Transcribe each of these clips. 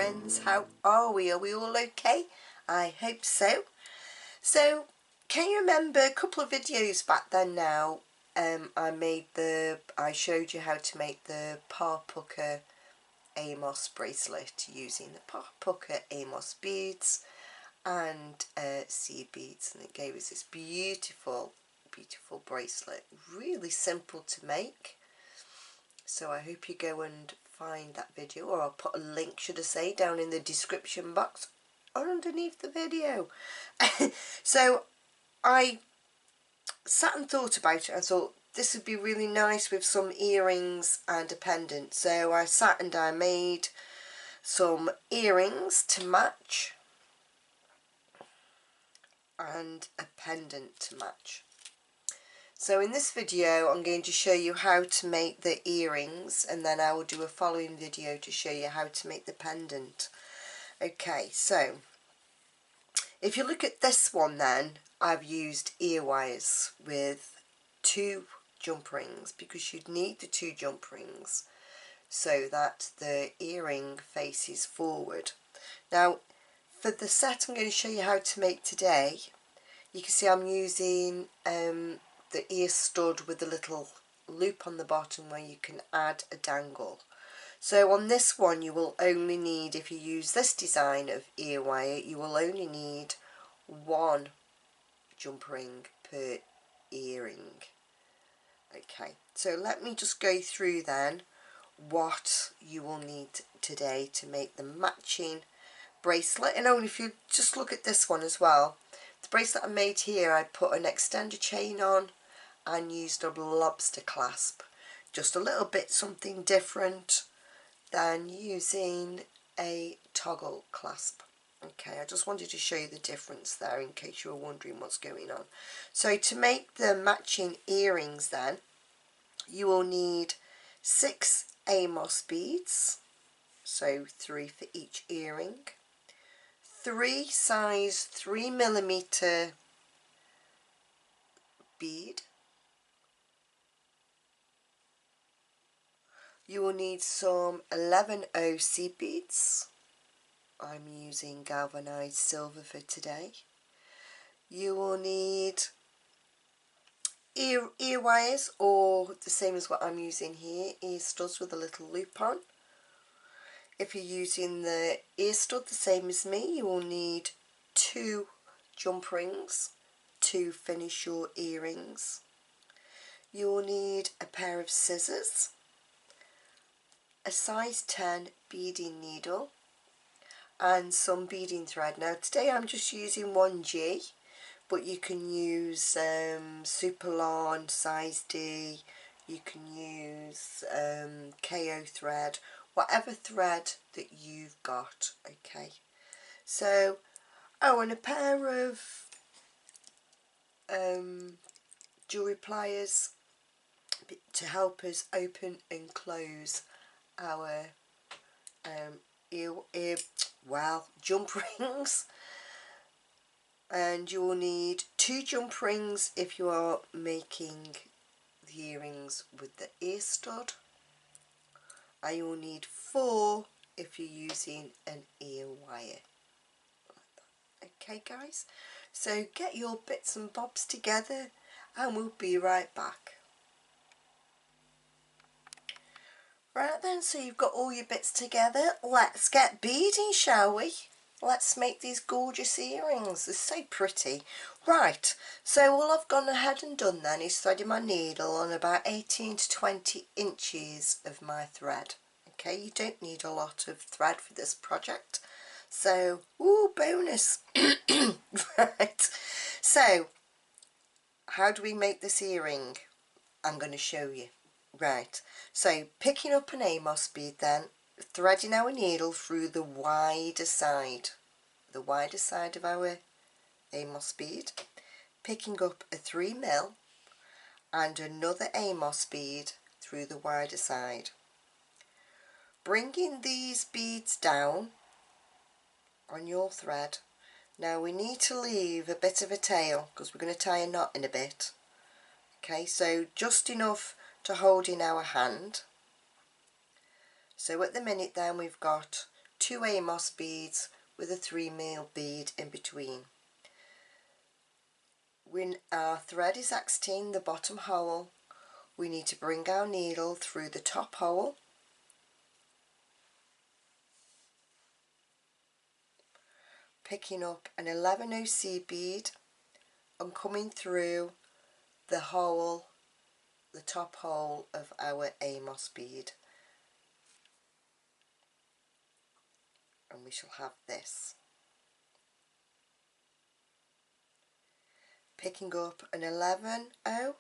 friends, how are we? Are we all okay? I hope so. So can you remember a couple of videos back then now, I showed you how to make the Par Puca Amos bracelet using the Par Puca Amos beads and seed beads, and it gave us this beautiful bracelet, really simple to make. So I hope you go and find that video, or I'll put a link, should I say, down in the description box or underneath the video. So I sat and thought about it. I thought this would be really nice with some earrings and a pendant. So I sat and I made some earrings to match and a pendant to match. So in this video I'm going to show you how to make the earrings, and then I will do a following video to show you how to make the pendant. Okay, so if you look at this one, then I've used ear wires with 2 jump rings, because you'd need the 2 jump rings so that the earring faces forward. Now for the set I'm going to show you how to make today, you can see I'm using the ear stud with a little loop on the bottom where you can add a dangle. So on this one you will only need, if you use this design of ear wire, you will only need 1 jump ring per earring. Okay, so let me just go through then what you will need today to make the matching bracelet. And only if you just look at this one as well, the bracelet I made here, I put an extender chain on and used a lobster clasp, just a little bit something different than using a toggle clasp. Okay, I just wanted to show you the difference there in case you were wondering what's going on. So to make the matching earrings then, you will need 6 Amos beads, so 3 for each earring, 3 size 3mm bead. You will need some 11O seed beads. I'm using galvanized silver for today. You will need ear wires, or the same as what I'm using here, ear studs with a little loop on. If you're using the ear stud the same as me, you will need 2 jump rings to finish your earrings. You will need a pair of scissors, a size 10 beading needle, and some beading thread. Now today I'm just using 1G, but you can use Superlon size D, you can use KO thread, whatever thread that you've got. Okay, so and a pair of jewellery pliers to help us open and close our jump rings. And you will need 2 jump rings if you are making the earrings with the ear stud, and you will need 4 if you're using an ear wire. Okay guys, so get your bits and bobs together and we'll be right back. Right then, so you've got all your bits together, let's get beading, shall we? Let's make these gorgeous earrings. They're so pretty. Right, so all I've gone ahead and done then is threading my needle on about 18 to 20 inches of my thread. Okay, you don't need a lot of thread for this project. So, ooh, bonus. Right, so how do we make this earring? I'm going to show you. Right, so picking up an Amos bead then, threading our needle through the wider side of our Amos bead, picking up a 3mm and another Amos bead through the wider side, bringing these beads down on your thread. Now we need to leave a bit of a tail because we're going to tie a knot in a bit. Okay, so just enough to hold in our hand. So at the minute then we've got 2 Amos beads with a 3 mil bead in between. When our thread is exiting the bottom hole, we need to bring our needle through the top hole, picking up an 11 OC bead and coming through the hole, the top hole of our Amos bead, and we shall have this. Picking up an 11 O,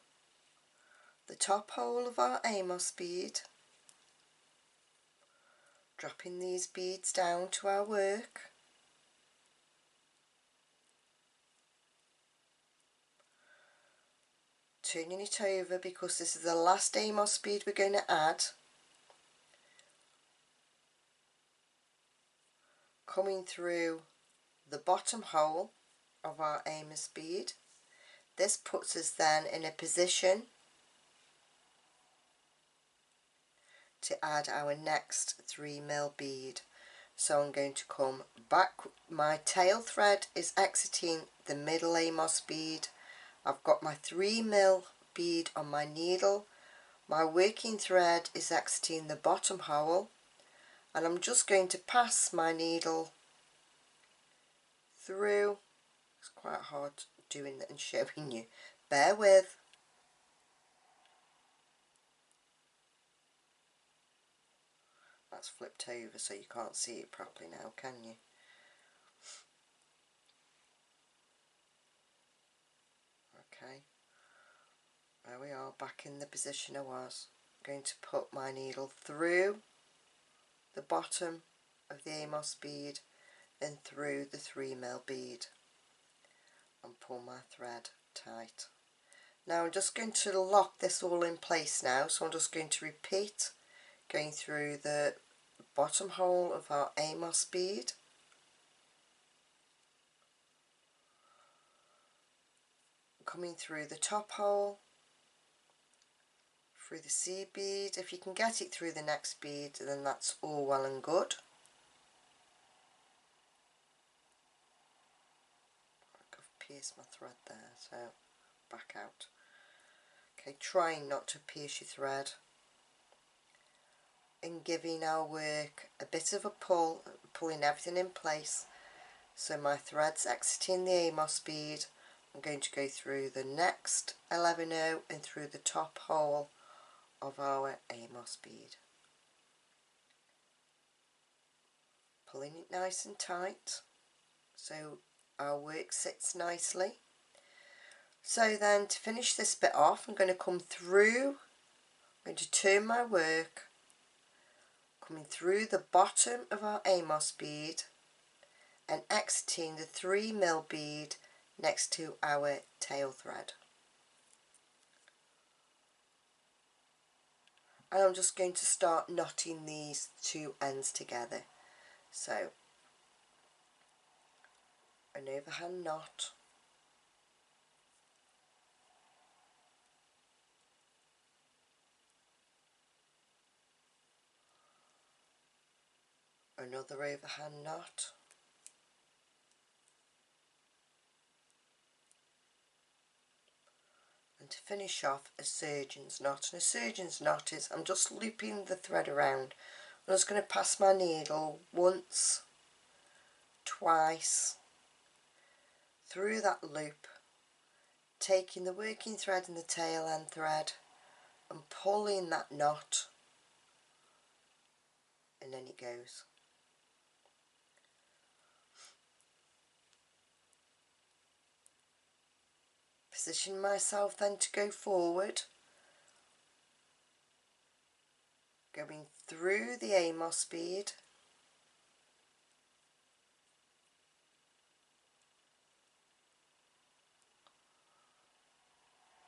the top hole of our Amos bead, dropping these beads down to our work, turning it over because this is the last Amos bead we're going to add, coming through the bottom hole of our Amos bead. This puts us then in a position to add our next 3 mil bead. So I'm going to come back, my tail thread is exiting the middle Amos bead, I've got my 3 mil bead on my needle, my working thread is exiting the bottom hole, and I'm just going to pass my needle through. It's quite hard doing that and showing you, bear with. That's flipped over so you can't see it properly now, can you? Okay, there we are, back in the position I was. I'm going to put my needle through the bottom of the Amos bead and through the 3 mil bead and pull my thread tight. Now I'm just going to lock this all in place now, so I'm just going to repeat going through the bottom hole of our Amos bead, coming through the top hole, through the C bead. If you can get it through the next bead, then that's all well and good. I've pierced my thread there, so back out. Okay, trying not to pierce your thread and giving our work a bit of a pull, pulling everything in place. So my thread's exiting the Amos bead. I'm going to go through the next 11O and through the top hole of our Amos bead, pulling it nice and tight so our work sits nicely. So then to finish this bit off, I'm going to come through, I'm going to turn my work, coming through the bottom of our Amos bead and exiting the 3 mil bead next to our tail thread. And I'm just going to start knotting these two ends together. So an overhand knot, another overhand knot, and to finish off a surgeon's knot. And a surgeon's knot is, I'm just looping the thread around. I'm just going to pass my needle once, twice through that loop, taking the working thread and the tail end thread and pulling that knot, and then it goes. Position myself then to go forward, going through the Amos bead,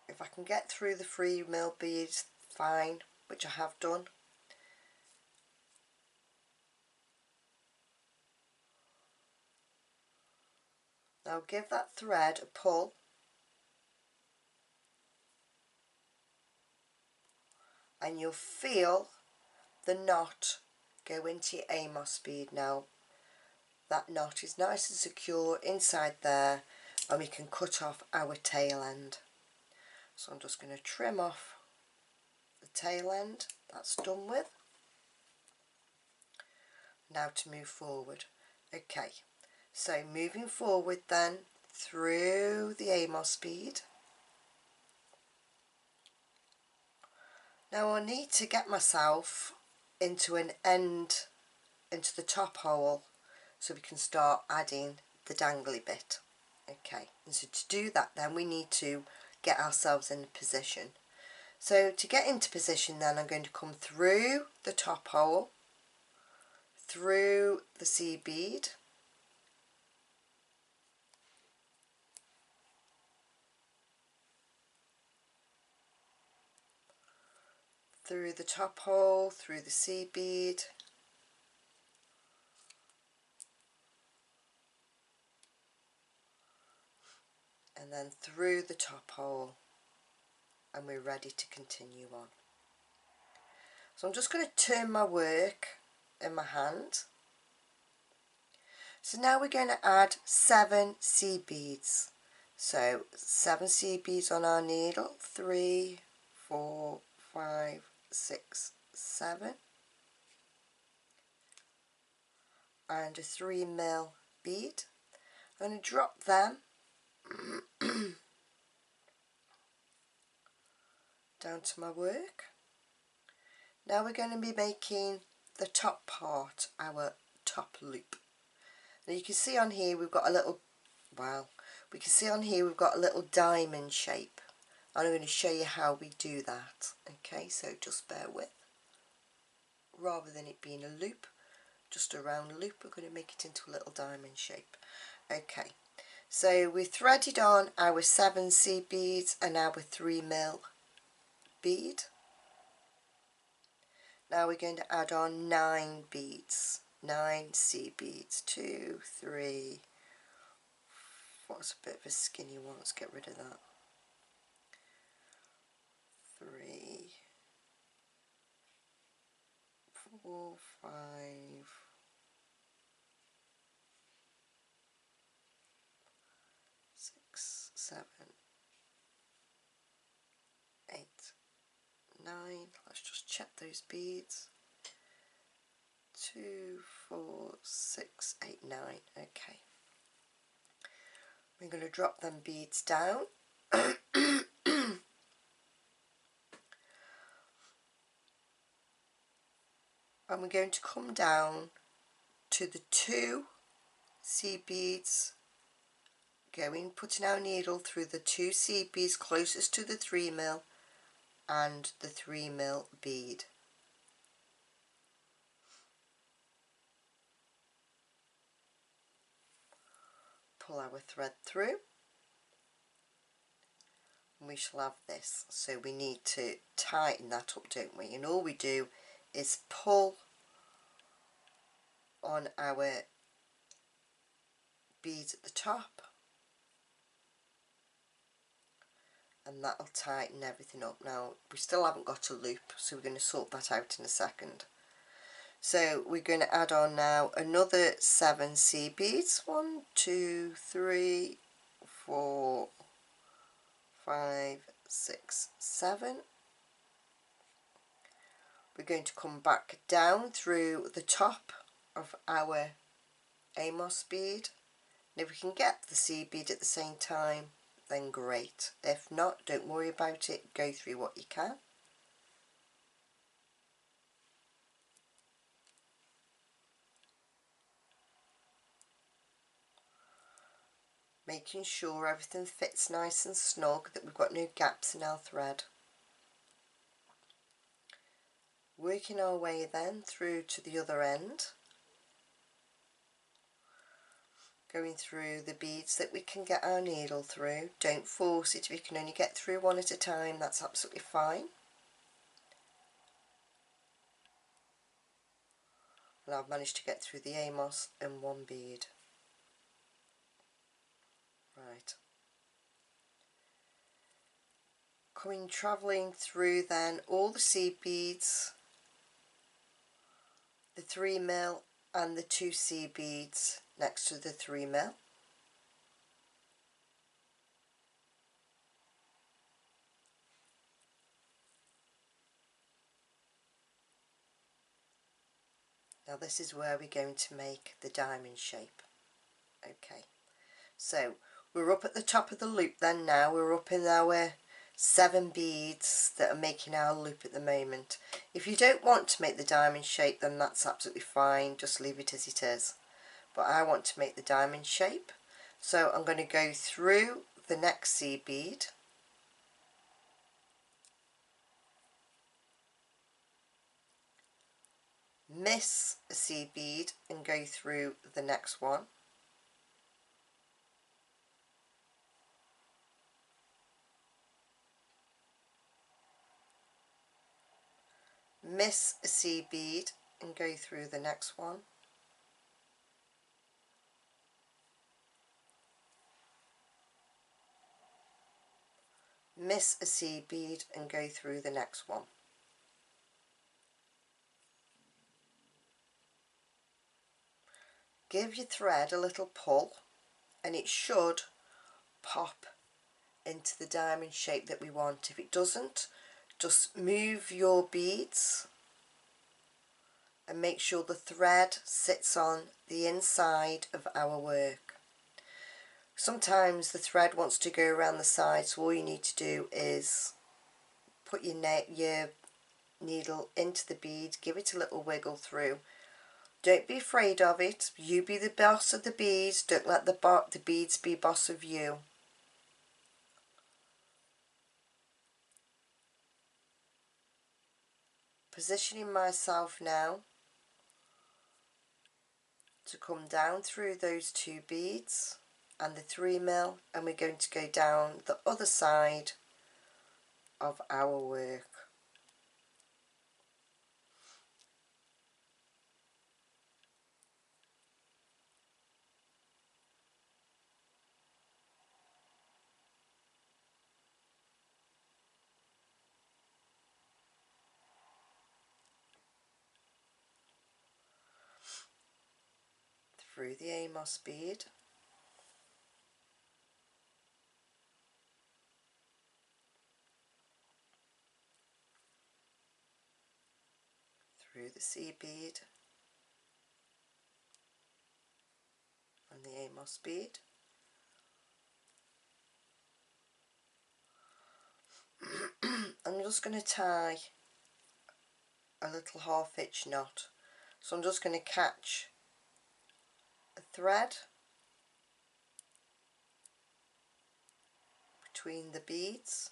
if I can get through the 3 mil beads, fine, which I have done. Now give that thread a pull, and you'll feel the knot go into your Amos bead. Now that knot is nice and secure inside there, and we can cut off our tail end. So I'm just going to trim off the tail end. That's done with. Now to move forward. Okay, so moving forward then through the Amos bead. Now I need to get myself into an end, into the top hole, so we can start adding the dangly bit. Okay, and so to do that then we need to get ourselves in position. So to get into position then I'm going to come through the top hole, through the C bead, through the top hole, through the C bead, and then through the top hole, and we're ready to continue on. So I'm just going to turn my work in my hand. So now we're going to add 7 C beads. So 7 C beads on our needle, 3, 4, 5, 6, 7, and a 3mm bead. I'm going to drop them down to my work. Now we're going to be making the top part, our top loop. Now you can see on here we've got a little, we can see on here we've got a little diamond shape. And I'm going to show you how we do that. Okay, so just bear with. Rather than it being a loop, just a round loop, we're going to make it into a little diamond shape. Okay, so we threaded on our 7 C beads and our 3mm bead. Now we're going to add on 9 beads, 9 C beads, 2, 3, what's a bit of a skinny one, let's get rid of that, 3, 4, 5, 6, 7, 8, 9, let's just check those beads, 2, 4, 6, 8, 9, okay. We're going to drop them beads down. And we're going to come down to the 2 C beads, putting our needle through the 2 C beads closest to the 3mm and the 3mm bead. Pull our thread through and we shall have this. So we need to tighten that up, don't we? And all we do is pull on our beads at the top, and that'll tighten everything up. Now we still haven't got a loop, so we're going to sort that out in a second. So we're going to add on now another 7 C beads, 1, 2, 3, 4, 5, 6, 7. We're going to come back down through the top of our Amos bead, and if we can get the C bead at the same time, then great. If not, don't worry about it, go through what you can. Making sure everything fits nice and snug, that we've got no gaps in our thread. Working our way then through to the other end, going through the beads that we can get our needle through. Don't force it, if you can only get through one at a time, that's absolutely fine. And I've managed to get through the Amos in one bead. Right. Travelling through then all the C beads the 3mm and the 2C beads next to the 3mm. Now this is where we're going to make the diamond shape. Okay, so we're up at the top of the loop then now. We're up in our 7 beads that are making our loop at the moment. If you don't want to make the diamond shape, then that's absolutely fine, just leave it as it is. But I want to make the diamond shape, so I'm going to go through the next C bead, miss a C bead and go through the next one, miss a C bead and go through the next one, miss a C bead and go through the next one. Give your thread a little pull and it should pop into the diamond shape that we want. If it doesn't, just move your beads and make sure the thread sits on the inside of our work. Sometimes the thread wants to go around the side, so all you need to do is put your needle into the bead, give it a little wiggle through. Don't be afraid of it. You be the boss of the beads. Don't let the beads be boss of you. Positioning myself now to come down through those 2 beads and the 3mm, and we're going to go down the other side of our work. Through the Amos bead, through the C bead and the Amos bead, I'm just going to tie a little half-hitch knot. So I'm just going to catch a thread between the beads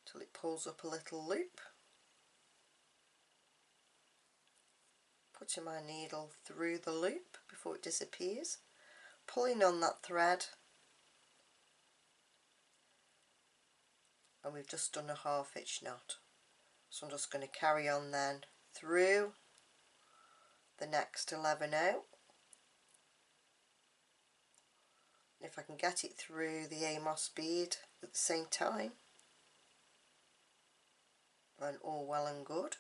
till it pulls up a little loop, putting my needle through the loop before it disappears, pulling on that thread, and we've just done a half-hitch knot. So I'm just going to carry on then through the next 11 out. If I can get it through the Amos bead at the same time, then all well and good,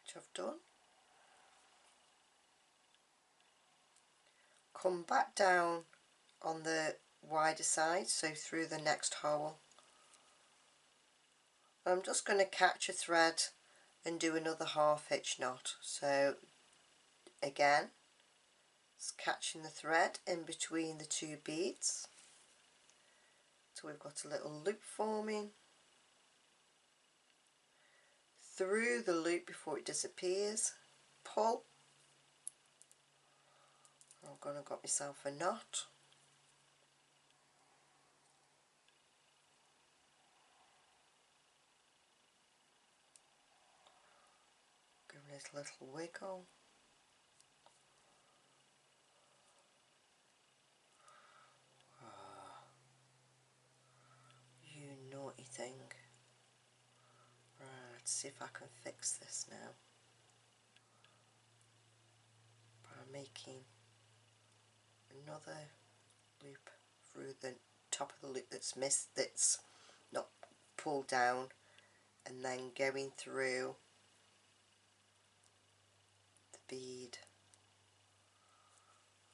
which I've done. Come back down on the wider side, so through the next hole. I'm just going to catch a thread and do another half-hitch knot. So again, it's catching the thread in between the 2 beads. So we've got a little loop forming, through the loop before it disappears, pull. I'm going to got myself a knot. Give it a little wiggle. Oh, you naughty thing. Right, let's see if I can fix this now by making another loop through the top of the loop that's missed, that's not pulled down, and then going through the bead,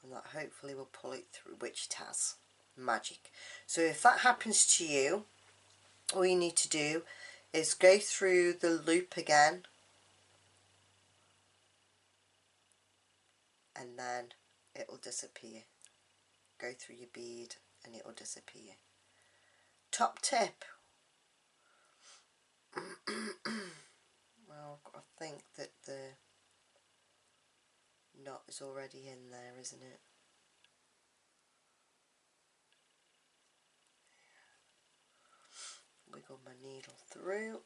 and that hopefully will pull it through, which it has. Magic. So if that happens to you, all you need to do is go through the loop again, and then it will disappear. Go through your bead and it will disappear. Top tip. Well, I think that the knot is already in there, isn't it? Wiggle my needle through,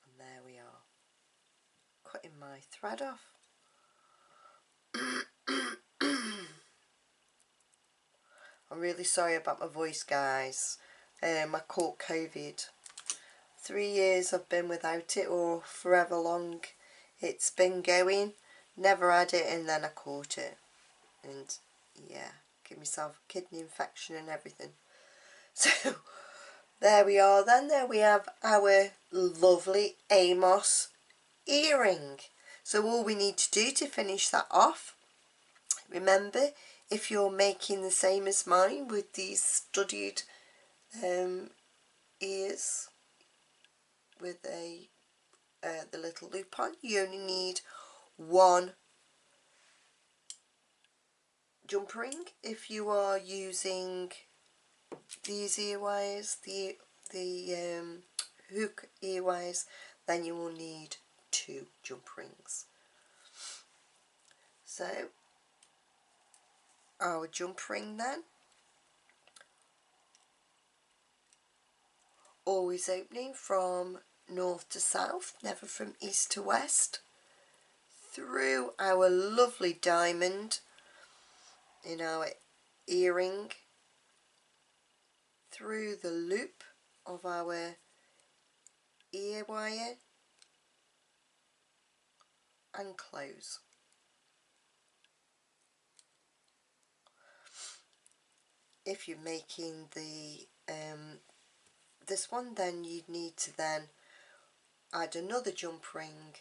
and there we are. Cutting my thread off. I'm really sorry about my voice, guys. I caught COVID. 3 years I've been without it, or forever long it's been going. Never had it, and then I caught it. And yeah, give myself a kidney infection and everything. So there we are then. There we have our lovely Amos earring. So all we need to do to finish that off, remember, if you're making the same as mine with these studded ears with the little loop on, you only need one jump ring. If you are using these ear wires, the hook ear wires, then you will need 2 jump rings. So our jump ring then, always opening from north to south, never from east to west, through our lovely diamond in our earring, through the loop of our ear wire, and close. If you're making the this one, then you'd need to then add another jump ring,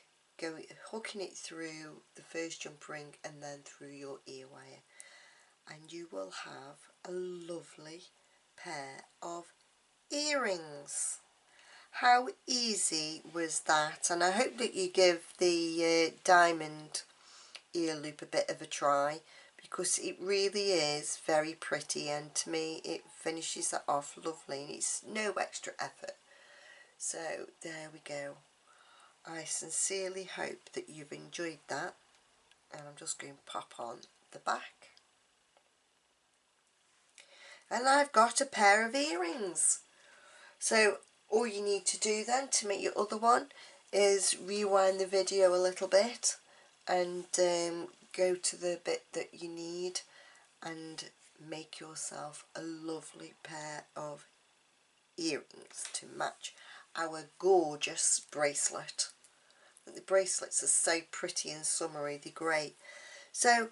hooking it through the first jump ring and then through your ear wire, and you will have a lovely pair of earrings. How easy was that? And I hope that you give the diamond ear loop a bit of a try, because it really is very pretty, and to me it finishes that off lovely, and it's no extra effort. So there we go. I sincerely hope that you've enjoyed that, and I'm just going to pop on the back, and I've got a pair of earrings. So all you need to do then to make your other one is rewind the video a little bit and go to the bit that you need and make yourself a lovely pair of earrings to match our gorgeous bracelet. The bracelets are so pretty and summery, they're great. So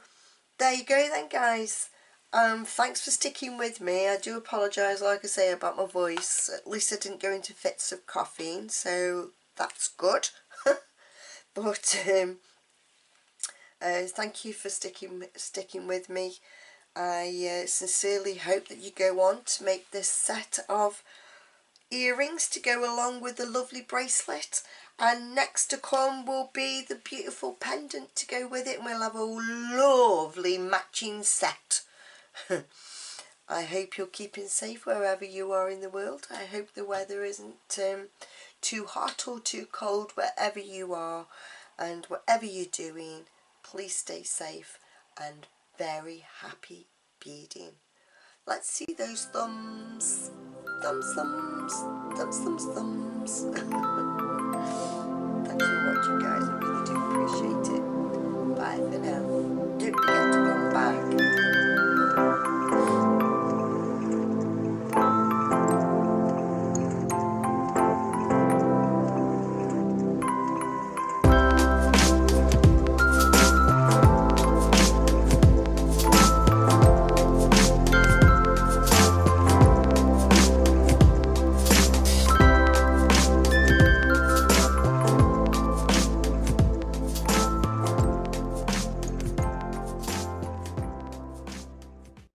there you go then, guys. Thanks for sticking with me. I do apologise, like I say, about my voice. At least I didn't go into fits of coughing, so that's good. But thank you for sticking with me. I sincerely hope that you go on to make this set of earrings to go along with the lovely bracelet, and next to come will be the beautiful pendant to go with it, and we'll have a lovely matching set. I hope you're keeping safe wherever you are in the world. I hope the weather isn't too hot or too cold wherever you are, and whatever you're doing, please stay safe and very happy beading. Let's see those thumbs. Thumbs, thumbs, thumbs, thumbs, thumbs. Thanks for watching, guys.